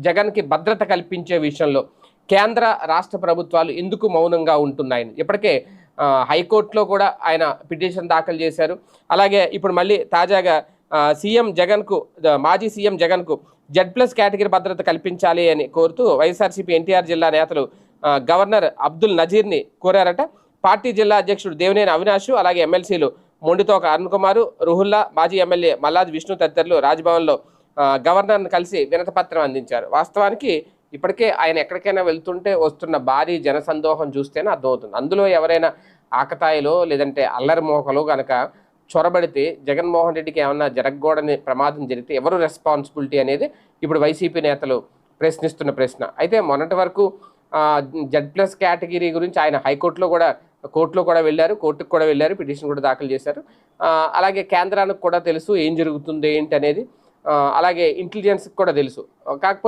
జగన్కి భద్రత కల్పించే విషయంలో కేంద్ర రాష్ట్ర ప్రభుత్వాలు ఎందుకు మౌనంగా ఉంటున్నాయని ఇప్పటికే హైకోర్టులో కూడా ఆయన పిటిషన్ దాఖలు చేశారు. అలాగే ఇప్పుడు మళ్ళీ తాజాగా సీఎం జగన్కు మాజీ సీఎం జగన్కు Z+ కేటగిరీ భద్రత కల్పించాలి అని కోరుతూ వైఎస్ఆర్సీపీ ఎన్టీఆర్ జిల్లా నేతలు గవర్నర్ అబ్దుల్ నజీర్ని కోరారట. పార్టీ జిల్లా అధ్యక్షుడు దేవినేని అవినాష్, అలాగే ఎమ్మెల్సీలు మొండితోక అరుణ్ కుమార్, రుహుల్లా, మాజీ ఎమ్మెల్యే మల్లాది విష్ణు తదితరులు రాజ్భవన్లో గవర్నర్ను కలిసి వినతిపత్రం అందించారు. వాస్తవానికి ఇప్పటికే ఆయన ఎక్కడికైనా వెళ్తుంటే వస్తున్న భారీ జనసందోహం చూస్తేనే అర్థమవుతుంది. అందులో ఎవరైనా ఆకతాయిలో లేదంటే అల్లరి మోకలో కనుక చొరబడితే జగన్మోహన్ రెడ్డికి ఏమన్నా జరగకూడని ప్రమాదం జరిగితే ఎవరు రెస్పాన్సిబిలిటీ అనేది ఇప్పుడు వైసీపీ నేతలు ప్రశ్నిస్తున్న ప్రశ్న. అయితే మొన్నటి వరకు Z+ కేటగిరీ గురించి ఆయన హైకోర్టులో కూడా కోర్టులో కూడా వెళ్ళారు, కోర్టుకు కూడా వెళ్ళారు, పిటిషన్ కూడా దాఖలు చేశారు. అలాగే కేంద్రానికి కూడా తెలుసు ఏం జరుగుతుంది ఏంటి అనేది, అలాగే ఇంటెలిజెన్స్కి కూడా తెలుసు. కాకపోతే